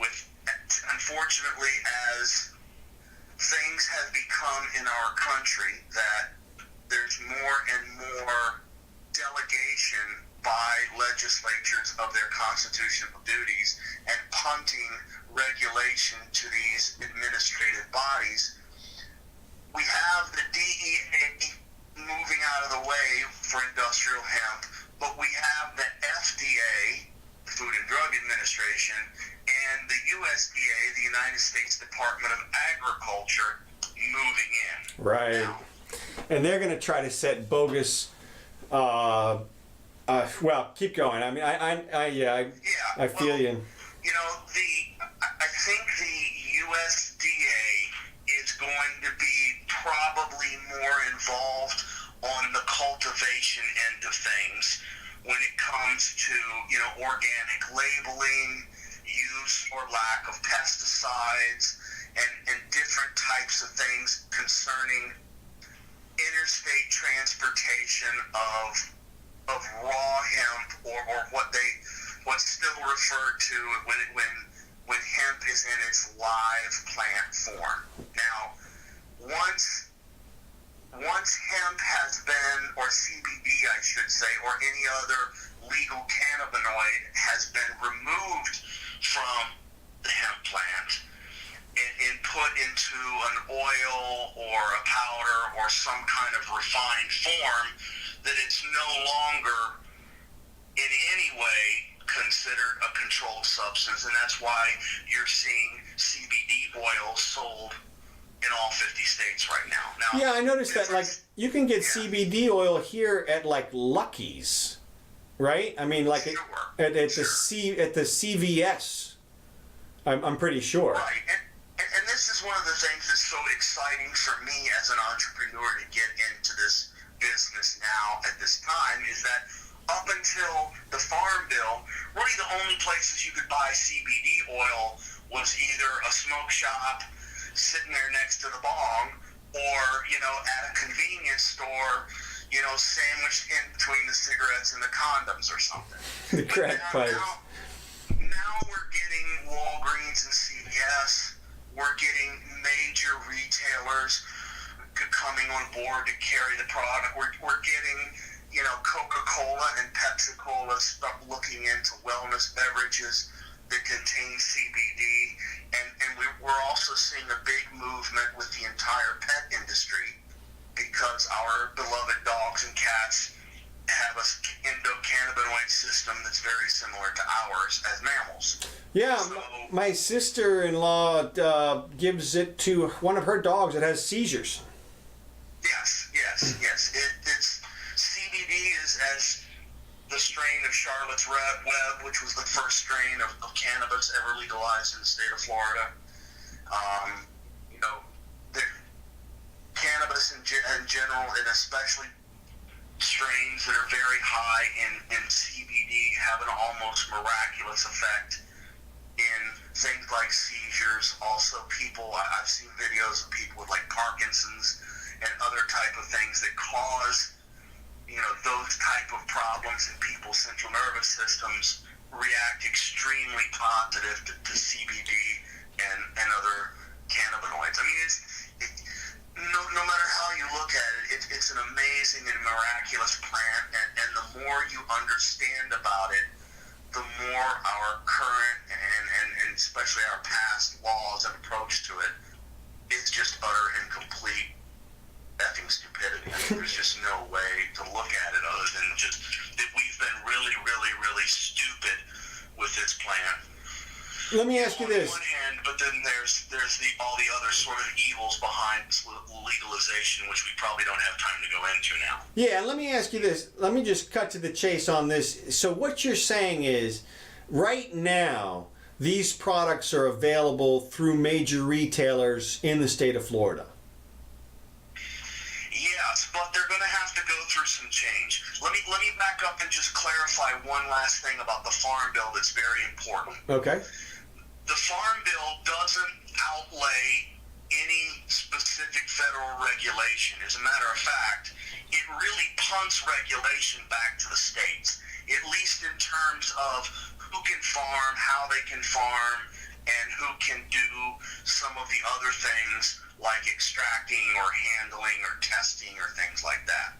With, unfortunately, as things have become in our country that there's more and more delegation by legislatures of their constitutional duties and punting regulation to these administrative bodies. We have the DEA moving out of the way for industrial hemp, but we have the FDA, Food and Drug Administration, and the USDA, the United States Department of Agriculture, moving in. Right. Now, And they're going to try to set bogus. Well, keep going. I mean, I feel you. You know, I think the USDA is going to be probably more involved on the cultivation end of things when it comes to, you know, organic labeling, use or lack of pesticides, and different types of things concerning interstate transportation of raw hemp or what's still referred to when hemp is in its live plant form. Now, once hemp has been, or CBD I should say, or any other legal cannabinoid has been removed from the hemp plant and put into an oil or a powder or some kind of refined form, that it's no longer in any way considered a controlled substance, and that's why you're seeing CBD oil sold in all 50 states right now. Yeah, I noticed that. Like, you can get CBD oil here at like Lucky's, right? I mean, like at the CVS. I'm pretty sure. Right, and this is one of the things that's so exciting for me as an entrepreneur to get into this business now at this time, is that up until the Farm Bill, really the only places you could buy CBD oil was either a smoke shop sitting there next to the bong, or, you know, at a convenience store, you know, sandwiched in between the cigarettes and the condoms or something. The crack pipe. Now we're getting Walgreens and CVS. We're getting major retailers coming on board to carry the product. We're getting, you know, Coca-Cola and Pepsi-Cola start looking into wellness beverages that contain CBD, and we're also seeing a big movement with the entire pet industry, because our beloved dogs and cats have a endocannabinoid system that's very similar to ours as mammals. Yeah, So, my sister-in-law gives it to one of her dogs that has seizures. yes. It's CBD is as the strain of Charlotte's Web, which was the first strain of cannabis ever legalized in the state of Florida. You know, the cannabis in general, and especially strains that are very high in CBD, have an almost miraculous effect in things like seizures. Also, I've seen videos of people with like Parkinson's and other type of things that cause, you know, those type of problems in people's central nervous systems react extremely positive to CBD and other cannabinoids. I mean, no matter how you look at it, it's an amazing and miraculous plant, and the more you understand about it, the more our current and especially our past laws and approach to it is just utter and complete effing stupidity. I mean, there's just no way to look at it other than just that we've been really, really, really stupid with this plant. Let me ask you this. On one hand, but then there's all the other sort of evils behind legalization, which we probably don't have time to go into now. Yeah, let me ask you this. Let me just cut to the chase on this. So what you're saying is, right now, these products are available through major retailers in the state of Florida. Yes, but they're going to have to go through some change. Let me back up and just clarify one last thing about the Farm Bill that's very important. Okay. The Farm Bill doesn't outlay any specific federal regulation. As a matter of fact, it really punts regulation back to the states, at least in terms of who can farm, how they can farm, and who can do some of the other things like extracting or handling or testing or things like that.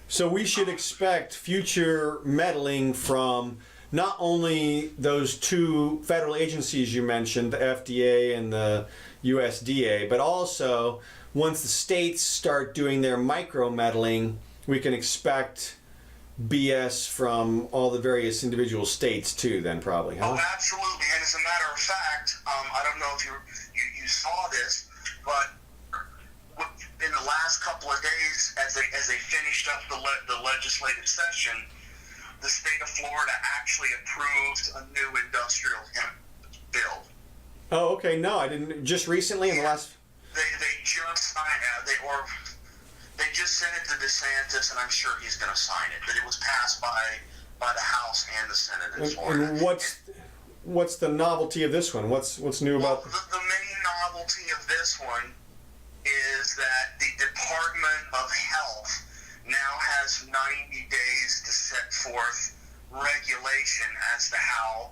So we should expect future meddling from not only those two federal agencies you mentioned, the FDA and the USDA, but also once the states start doing their micro meddling, we can expect BS from all the various individual states too, then probably, huh? Oh, absolutely. And as a matter of fact, I don't know if you saw this, but in the last couple of days, as they finished up the legislative session, the state of Florida actually approved a new industrial hemp bill. Oh, okay. No, I didn't. Just recently in the last. They just signed they just sent it to DeSantis, and I'm sure he's going to sign it. But it was passed by the House and the Senate in Florida. And what's the novelty of this one? What's new about? Well, the main novelty of this one is that the Department of Health now has 90 days to set forth regulation as to how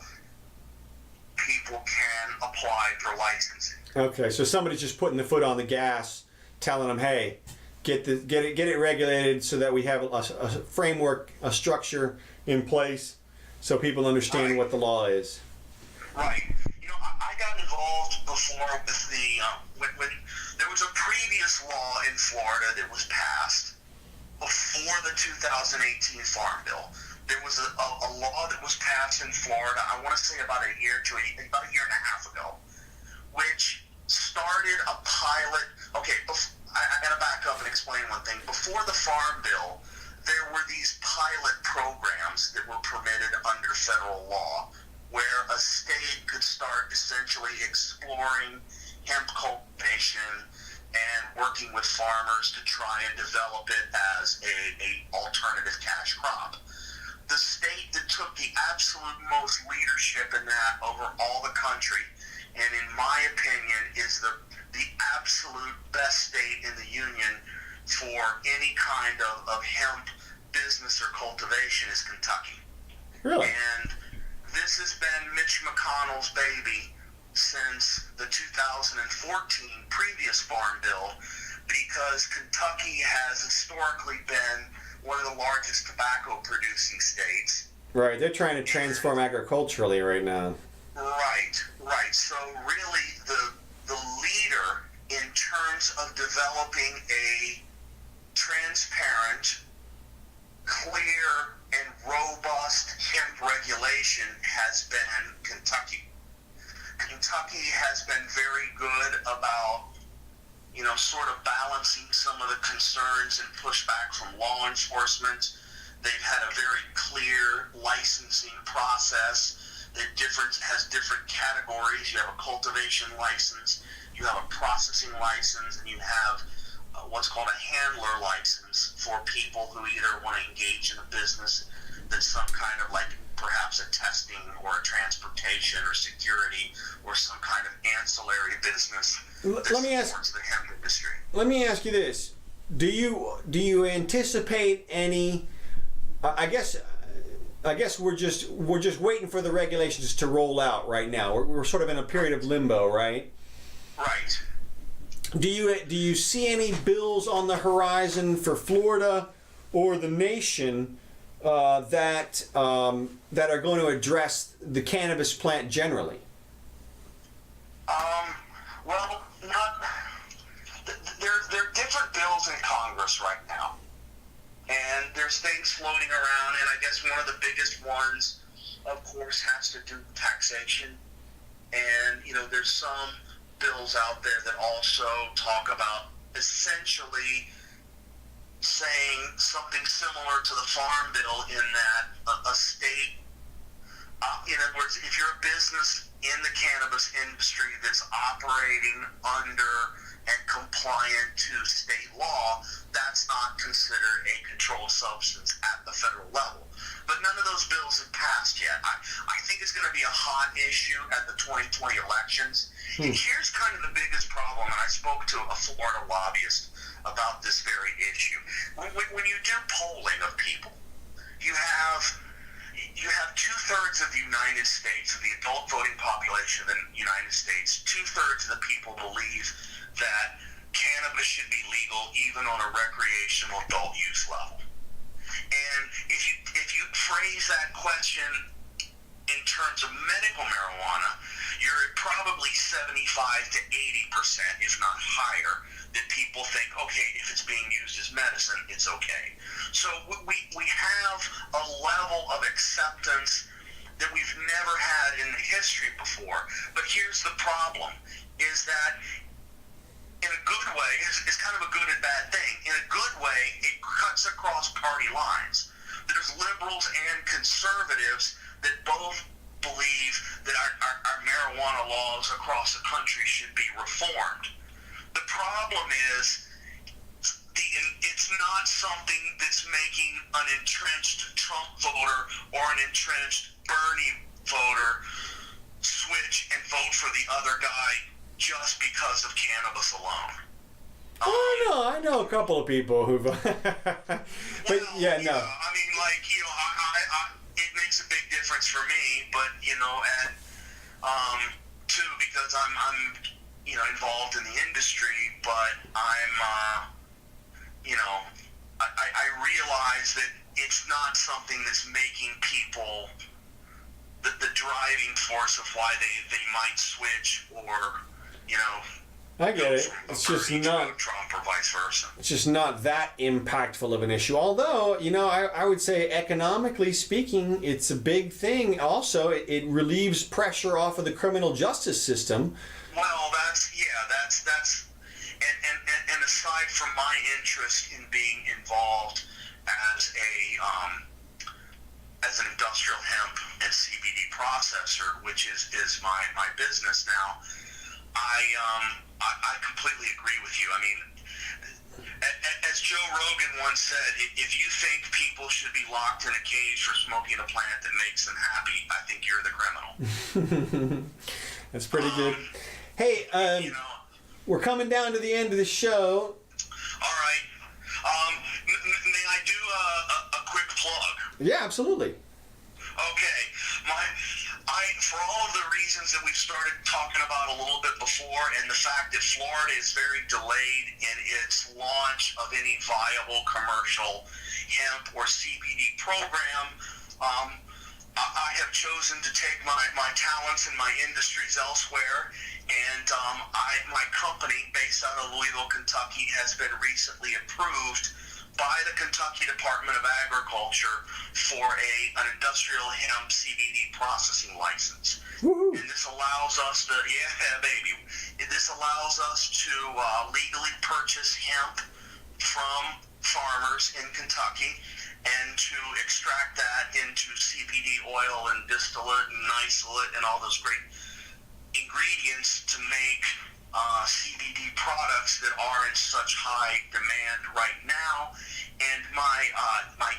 people can apply for licensing. Okay, so somebody's just putting the foot on the gas, telling them, "Hey, get it regulated so that we have a framework, a structure in place, so people understand what the law is." Right. I got involved before with the when there was a previous law in Florida that was passed before the 2018 Farm Bill. There was a law that was passed in Florida, I want to say about a year and a half ago, which started a pilot. Okay, I got to back up and explain one thing. Before the Farm Bill, there were these pilot programs that were permitted under federal law where a state could start essentially exploring hemp cultivation and working with farmers to try and develop it as a alternative cash crop. The state that took the absolute most leadership in that over all the country, and in my opinion is the absolute best state in the union for any kind of hemp business or cultivation, is Kentucky. Really? And this has been Mitch McConnell's baby since the 2014 previous Farm Bill, because Kentucky has historically been one of the largest tobacco producing states. Right, they're trying to transform agriculturally right now. Right. So really the leader in terms of developing a transparent, clear, and robust hemp regulation has been Kentucky. Kentucky has been very good about sort of balancing some of the concerns and pushback from law enforcement. They've had a very clear licensing process that has different categories. You have a cultivation license, you have a processing license, and you have what's called a handler license for people who either want to engage in a business that's some kind of like perhaps a testing or a transportation or security or some kind of ancillary business that supports the hemp industry. Let me ask you this: Do you anticipate any? I guess we're just waiting for the regulations to roll out right now. We're sort of in a period of limbo, right? Right. Do you see any bills on the horizon for Florida or the nation that are going to address the cannabis plant generally? Well, not. There are different bills in Congress right now, and there's things floating around. And I guess one of the biggest ones, of course, has to do with taxation. And there's some bills out there that also talk about essentially saying something similar to the Farm Bill, in that a state, in other words, if you're a business in the cannabis industry that's operating under and compliant to state law, that's not considered a controlled substance at the federal level. But none of those bills have passed yet. I think it's going to be a hot issue at the 2020 elections. And here's kind of the biggest problem, and I spoke to a Florida lobbyist about this very issue. When you do polling of people, you have 2/3 of the United States, of the adult voting population of the United States, 2/3 of the people believe that cannabis should be legal even on a recreational adult use level. And if you phrase that question in terms of medical marijuana, you're at probably 75 to 80%, if not higher, that people think, okay, if it's being used as medicine, it's okay. So we have a level of acceptance that we've never had in the history before. But here's the problem, is that in a good way, it's kind of a good and bad thing. In a good way, it cuts across party lines. There's liberals and conservatives that both believe that our marijuana laws across the country should be reformed. The problem is it's not something that's making an entrenched Trump voter or an entrenched Bernie voter switch and vote for the other guy just because of cannabis alone. I know a couple of people who've. But well, yeah, no. I mean, like, it makes a big difference for me, but too, because I'm involved in the industry, but I'm I realize that it's not something that's making people the driving force of why they might switch or I get it. It's just not Trump or vice versa. It's just not that impactful of an issue. Although, I would say economically speaking, it's a big thing. Also, it relieves pressure off of the criminal justice system. Well, that's and aside from my interest in being involved as an industrial hemp and CBD processor, which is my business now, I completely agree with you. I mean, as Joe Rogan once said, if you think people should be locked in a cage for smoking a plant that makes them happy, I think you're the criminal. That's pretty good. Hey, we're coming down to the end of the show. All right. May I do a quick plug? Yeah, absolutely. Okay. For all of the reasons that we've started talking about a little bit before, and the fact that Florida is very delayed in its launch of any viable commercial hemp or CBD program, I have chosen to take my talents and my industries elsewhere, and my company based out of Louisville, Kentucky, has been recently approved by the Kentucky Department of Agriculture for an industrial hemp CBD processing license. Woo-hoo. And this allows us to, this allows us to legally purchase hemp from farmers in Kentucky and to extract that into CBD oil and distillate and isolate and all those great ingredients to make CBD products that are in such high demand right now. And my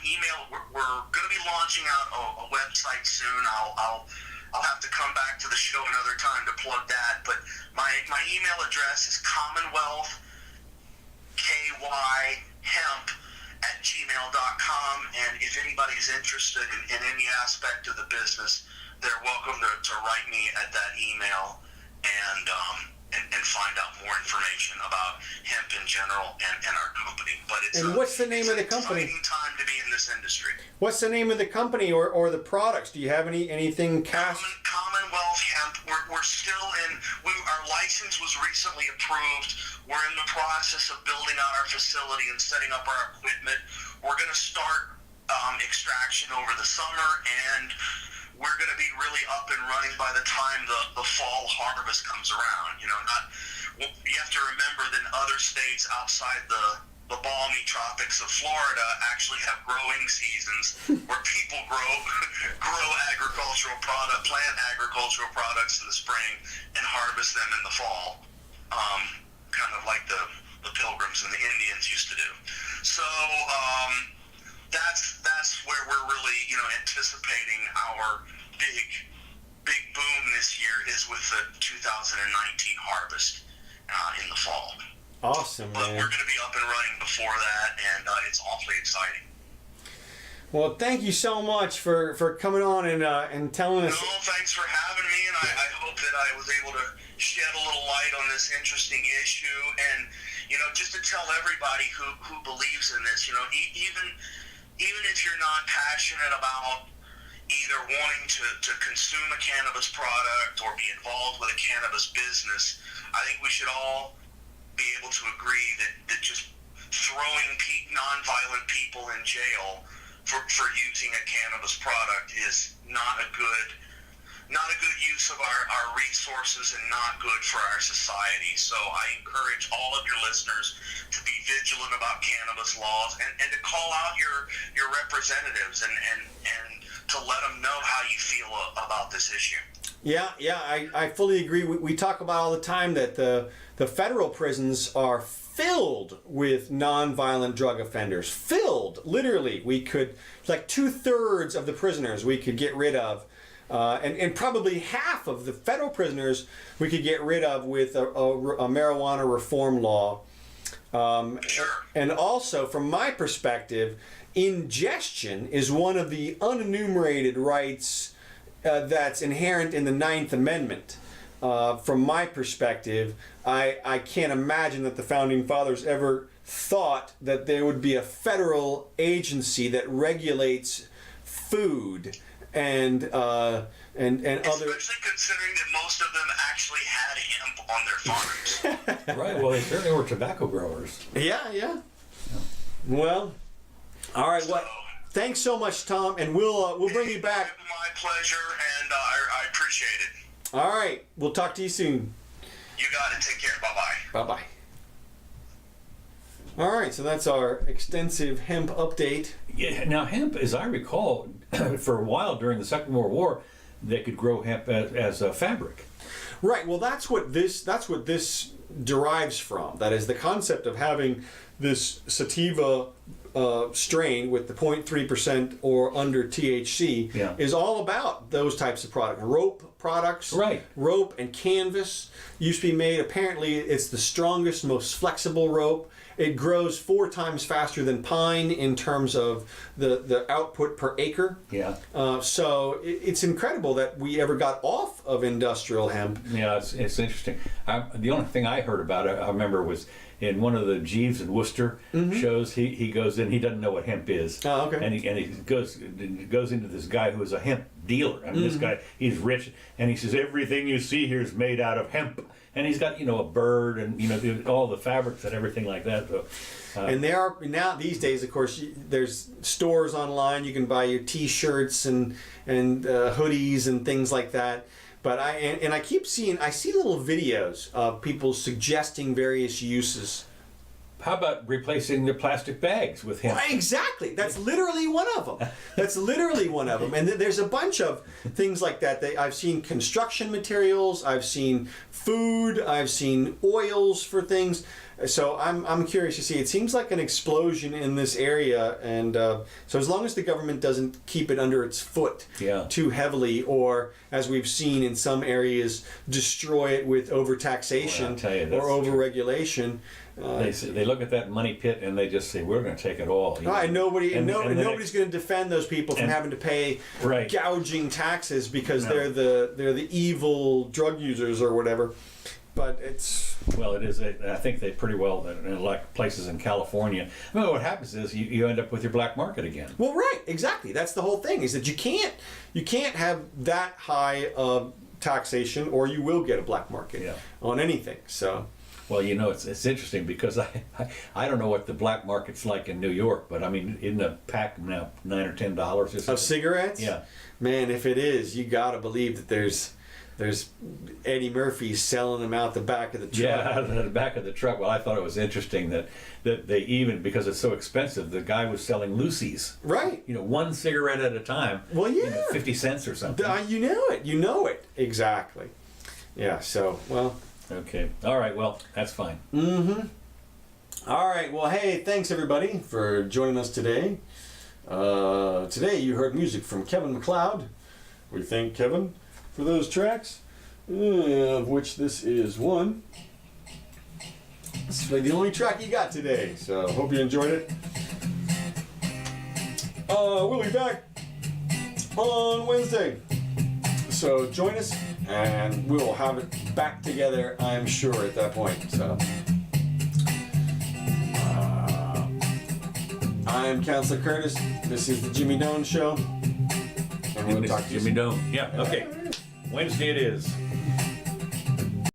email, we're going to be launching out a website soon. I'll have to come back to the show another time to plug that. But my email address is commonwealthkymhemp@gmail.com. And if anybody's interested in any aspect of the business, they're welcome to write me at that email and find out more information about hemp in general and our company. But what's the name of the company? It's an exciting time to be in this industry. What's the name of the company or the products? Do you have anything cast? Commonwealth Hemp. We're still in. Our license was recently approved. We're in the process of building out our facility and setting up our equipment. We're going to start extraction over the summer, and we're going to be really up and running by the time the fall harvest comes around. You have to remember that other states outside the balmy tropics of Florida actually have growing seasons where people grow plant agricultural products in the spring and harvest them in the fall. kind of like the Pilgrims and the Indians used to do. So that's where we're really, anticipating our big boom this year is with the 2019 harvest in the fall. Awesome, But man. we're going to be up and running before that, and it's awfully exciting. Well, thank you so much for coming on and telling us. No, thanks for having me, and I hope that I was able to shed a little light on this interesting issue. And, just to tell everybody who believes in this, even if you're not passionate about either wanting to consume a cannabis product or be involved with a cannabis business, I think we should all be able to agree that just throwing nonviolent people in jail for using a cannabis product is not a good use of our resources and not good for our society. So I encourage all of your listeners to be vigilant about cannabis laws and to call out your representatives and to let them know how you feel about this issue. Yeah, I fully agree. We talk about all the time that the federal prisons are filled with nonviolent drug offenders. Filled, literally. We could, like 2/3 of the prisoners we could get rid of. And probably half of the federal prisoners we could get rid of with a marijuana reform law. Sure. And also, from my perspective, ingestion is one of the unenumerated rights that's inherent in the 9th Amendment. From my perspective, I can't imagine that the Founding Fathers ever thought that there would be a federal agency that regulates food and other. Especially considering that most of them actually had hemp on their farms. Right. Well, they certainly were tobacco growers. Yeah. Well, all right. Well, thanks so much, Tom, and we'll bring you back. My pleasure, and I appreciate it. All right. We'll talk to you soon. You got it. Take care. Bye-bye. Bye-bye. All right, so that's our extensive hemp update. Yeah. Now, hemp, as I recall, for a while during the Second World War, they could grow hemp as a fabric. Right. Well, that's what this derives from. That is the concept of having this sativa strain with the 0.3% or under THC is all about those types of products. Rope products. Right. Rope and canvas used to be made. Apparently, it's the strongest, most flexible rope. It grows 4 times faster than pine in terms of the output per acre. Yeah. So it's incredible that we ever got off of industrial hemp. Yeah, it's interesting. The only thing I heard about it, I remember, was in one of the Jeeves and Worcester shows. He goes in. He doesn't know what hemp is. Oh, okay. And he goes into this guy who is a hemp dealer. I mean, this guy, he's rich, and he says everything you see here is made out of hemp. And he's got a bird and all the fabrics and everything like that. So, and there are now these days, of course, there's stores online. You can buy your T-shirts and hoodies and things like that. But I see little videos of people suggesting various uses. How about replacing the plastic bags with hemp? Well, exactly. That's literally one of them. And there's a bunch of things like that. I've seen construction materials. I've seen food. I've seen oils for things. So I'm curious to see. It seems like an explosion in this area. And so as long as the government doesn't keep it under its foot too heavily, or as we've seen in some areas, destroy it with overtaxation or overregulation. They look at that money pit and they just say, we're going to take it all. And nobody's going to defend those people from having to pay gouging taxes because they're the evil drug users or whatever. But it is. I think they pretty well, like places in California. I mean, what happens is you end up with your black market again. Well, right, exactly. That's the whole thing. Is that you can't have that high of taxation, or you will get a black market on anything. So. Well, it's interesting because I don't know what the black market's like in New York, but I mean, isn't a pack now $9 or $10 or something? Of cigarettes? Yeah. Man, if it is, you gotta believe that there's Eddie Murphy selling them out the back of the truck. Yeah, out of the back of the truck. Well, I thought it was interesting that they even, because it's so expensive, the guy was selling loosies. Right. 1 cigarette at a time. Well, yeah. 50 cents or something. You know it. Exactly. Yeah, so, well, Okay. All right. Well, that's fine. All right. Well, hey, thanks everybody for joining us today. Today you heard music from Kevin MacLeod. We thank Kevin for those tracks, of which this is one. This is the only track you got today, so hope you enjoyed it. We'll be back on Wednesday. So join us, and we'll have it back together, I'm sure, at that point. So. I'm Counselor Curtis. This is the Jimmy Doan Show. And we'll talk to you Jimmy soon. Doan. Yeah. Okay. Wednesday it is.